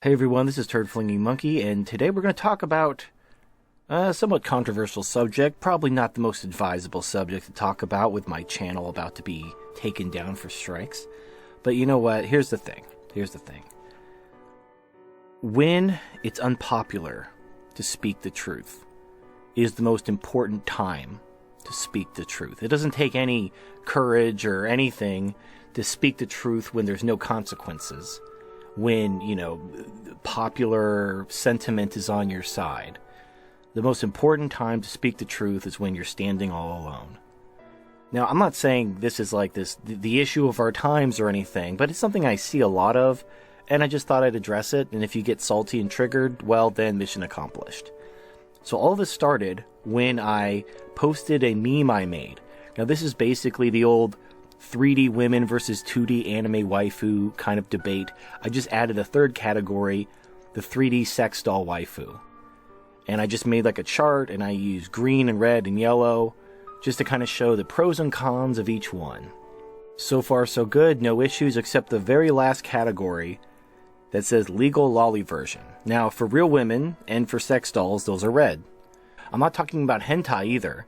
Hey everyone, this is Turd Flinging Monkey, and today we're going to talk about a somewhat controversial subject, probably not the most advisable subject to talk about with my channel about to be taken down for strikes. But you know what? Here's the thing. When it's unpopular to speak the truth is the most important time to speak the truth. It doesn't take any courage or anything to speak the truth when there's no consequences. When, popular sentiment is on your side. The most important time to speak the truth is when you're standing all alone. Now, I'm not saying this is like the issue of our times or anything, but it's something I see a lot of, and I just thought I'd address it, and if you get salty and triggered, well, then mission accomplished. So all this started when I posted a meme I made. Now, this is basically the old 3D women versus 2D anime waifu kind of debate. I just added a third category, the 3D sex doll waifu. And I just made like a chart, and I used green and red and yellow just to kind of show the pros and cons of each one. So far so good, no issues except the very last category that says legal lolly version. Now, for real women and for sex dolls, those are red. I'm not talking about hentai either.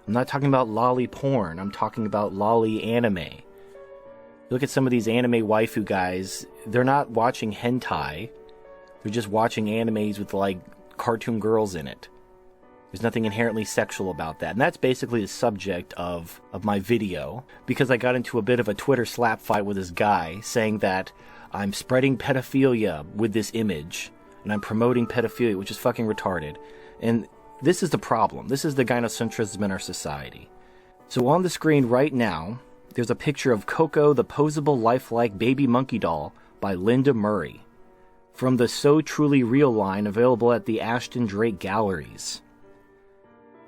I'm not talking about lolly porn. I'm talking about lolly anime. Look at some of these anime waifu guys. They're not watching hentai. They're just watching animes with, like, cartoon girls in it. There's nothing inherently sexual about that. And that's basically the subject of my video, because I got into a bit of a Twitter slap fight with this guy saying that I'm spreading pedophilia with this image, and I'm promoting pedophilia, which is fucking retarded. And this is the problem. This is the gynocentrism in our society. So on the screen right now, there's a picture of Coco, the Poseable Lifelike baby monkey doll by Linda Murray from the So Truly Real line available at the Ashton Drake Galleries.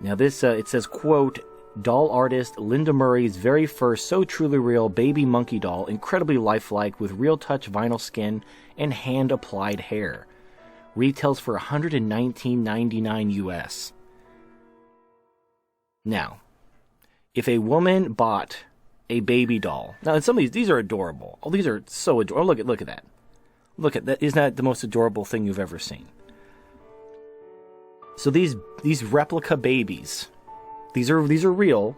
Now this, it says, quote, doll artist Linda Murray's very first So Truly Real baby monkey doll, incredibly lifelike with real touch vinyl skin and hand-applied hair. Retails for $119.99 US. Now, if a woman bought a baby doll, now some of these are adorable. Oh, these are so adorable. Oh, look at that. Look at that. Isn't that the most adorable thing you've ever seen? So these replica babies, these are real,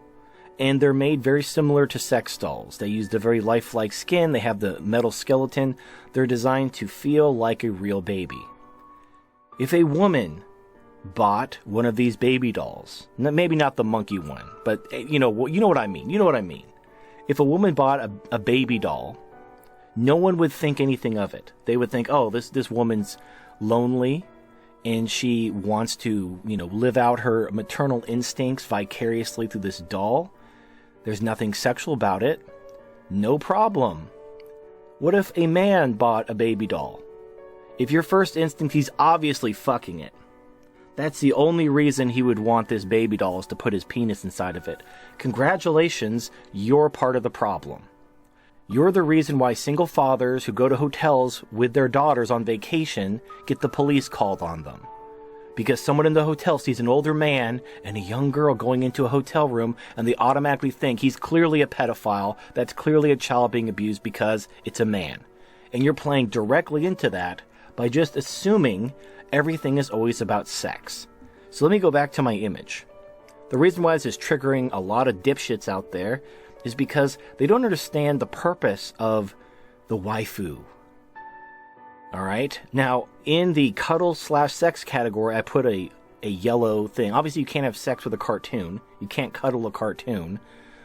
and they're made very similar to sex dolls. They use the very lifelike skin. They have the metal skeleton. They're designed to feel like a real baby. If a woman bought one of these baby dolls, maybe not the monkey one, but you know what I mean. You know what I mean. If a woman bought a baby doll, no one would think anything of it. They would think, oh, this woman's lonely, and she wants to, live out her maternal instincts vicariously through this doll. There's nothing sexual about it. No problem. What if a man bought a baby doll? If your first instinct, he's obviously fucking it. That's the only reason he would want this baby doll, is to put his penis inside of it. Congratulations, you're part of the problem. You're the reason why single fathers who go to hotels with their daughters on vacation get the police called on them. Because someone in the hotel sees an older man and a young girl going into a hotel room, and they automatically think he's clearly a pedophile, that's clearly a child being abused because it's a man. And you're playing directly into that by just assuming everything is always about sex. So let me go back to my image. The reason why this is triggering a lot of dipshits out there is because they don't understand the purpose of the waifu. Alright? Now, in the cuddle/sex category, I put a yellow thing. Obviously, you can't have sex with a cartoon. You can't cuddle a cartoon.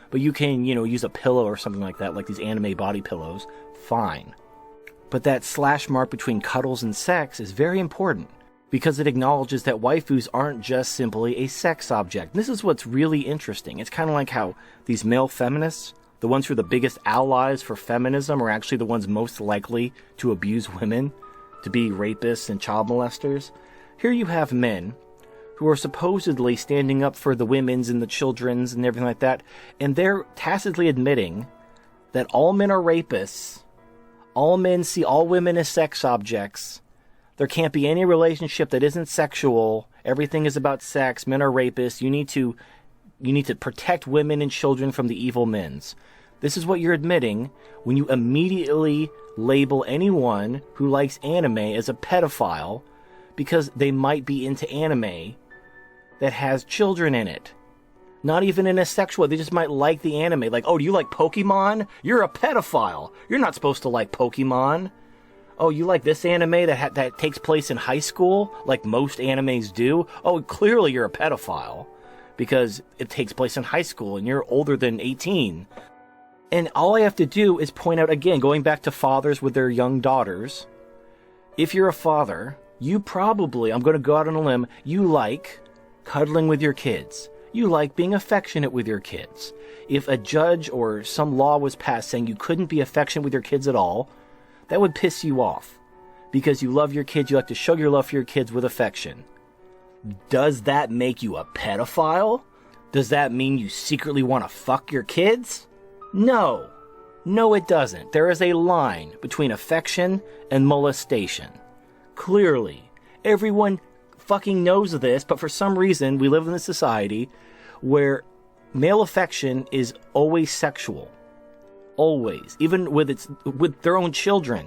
But you can, use a pillow or something like that, like these anime body pillows. Fine. But that slash mark between cuddles and sex is very important, because it acknowledges that waifus aren't just simply a sex object. This is what's really interesting. It's kind of like how these male feminists, the ones who are the biggest allies for feminism, are actually the ones most likely to abuse women, to be rapists and child molesters. Here you have men who are supposedly standing up for the women's and the children's and everything like that, and they're tacitly admitting that all men are rapists. All men see all women as sex objects. There can't be any relationship that isn't sexual. Everything is about sex. Men are rapists. You need to protect women and children from the evil men's. This is what you're admitting when you immediately label anyone who likes anime as a pedophile because they might be into anime that has children in it. Not even in a sexual way. They just might like the anime. Like, oh, do you like Pokemon? You're a pedophile. You're not supposed to like Pokemon. Oh, you like this anime that takes place in high school, like most animes do? Oh, clearly you're a pedophile because it takes place in high school and you're older than 18. And all I have to do is point out, again, going back to fathers with their young daughters, if you're a father, you probably, I'm going to go out on a limb, you like cuddling with your kids. You like being affectionate with your kids. If a judge or some law was passed saying you couldn't be affectionate with your kids at all, that would piss you off. Because you love your kids, you like to show your love for your kids with affection. Does that make you a pedophile? Does that mean you secretly want to fuck your kids? No. No, it doesn't. There is a line between affection and molestation. Clearly. Everyone fucking knows this, but for some reason we live in a society where male affection is always sexual. Always. Even with their own children.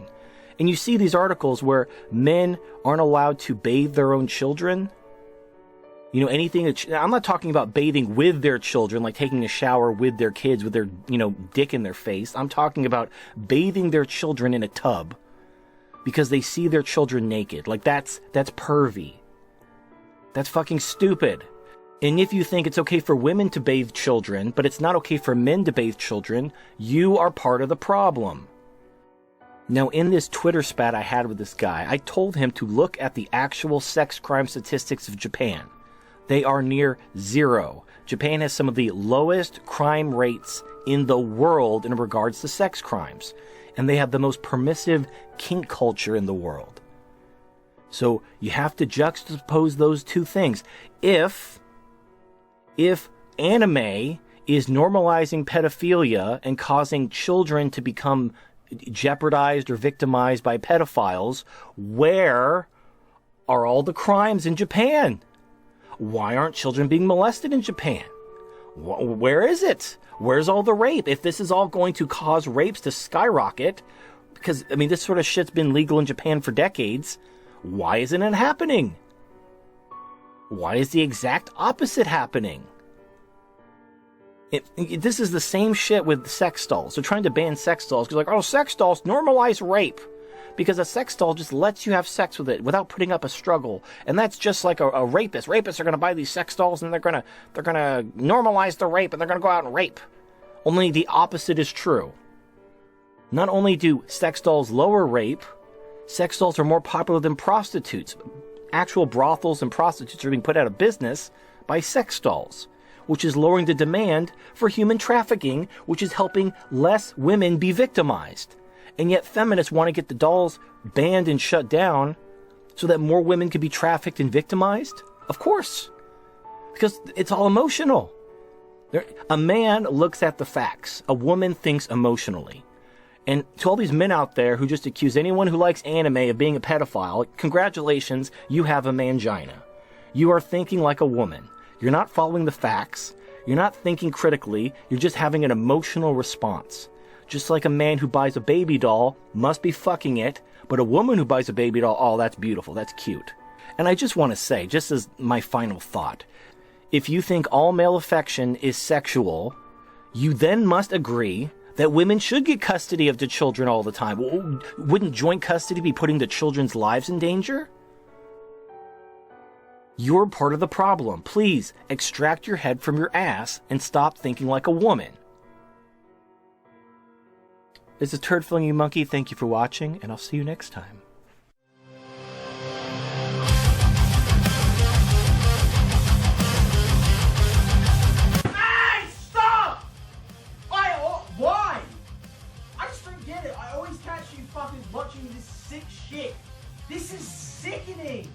And you see these articles where men aren't allowed to bathe their own children. You know, anything I'm not talking about bathing with their children, like taking a shower with their kids with their, dick in their face. I'm talking about bathing their children in a tub because they see their children naked. Like that's pervy. That's fucking stupid. And if you think it's okay for women to bathe children, but it's not okay for men to bathe children, you are part of the problem. Now, in this Twitter spat I had with this guy, I told him to look at the actual sex crime statistics of Japan. They are near zero. Japan has some of the lowest crime rates in the world in regards to sex crimes. And they have the most permissive kink culture in the world. So you have to juxtapose those two things. If anime is normalizing pedophilia and causing children to become jeopardized or victimized by pedophiles, where are all the crimes in Japan? Why aren't children being molested in Japan? Where is it? Where's all the rape? If this is all going to cause rapes to skyrocket, because, this sort of shit's been legal in Japan for decades, why isn't it happening? Why is the exact opposite happening? This is the same shit with sex dolls. They're trying to ban sex dolls because sex dolls normalize rape. Because a sex doll just lets you have sex with it without putting up a struggle. And that's just like a rapist. Rapists are going to buy these sex dolls and they're going to normalize the rape and they're going to go out and rape. Only the opposite is true. Not only do sex dolls lower rape, sex dolls are more popular than prostitutes. Actual brothels and prostitutes are being put out of business by sex dolls, which is lowering the demand for human trafficking, which is helping less women be victimized. And yet feminists want to get the dolls banned and shut down so that more women can be trafficked and victimized? Of course. Because it's all emotional. A man looks at the facts. A woman thinks emotionally. And to all these men out there who just accuse anyone who likes anime of being a pedophile, congratulations, you have a mangina. You are thinking like a woman. You're not following the facts. You're not thinking critically. You're just having an emotional response. Just like a man who buys a baby doll must be fucking it, but a woman who buys a baby doll, oh, that's beautiful, that's cute. And I just want to say, just as my final thought, if you think all male affection is sexual, you then must agree that women should get custody of the children all the time. Wouldn't joint custody be putting the children's lives in danger? You're part of the problem. Please extract your head from your ass and stop thinking like a woman. This is Turd Filling You Monkey. Thank you for watching, and I'll see you next time. Hey, stop! Why? I just don't get it. I always catch you fuckers watching this sick shit. This is sickening.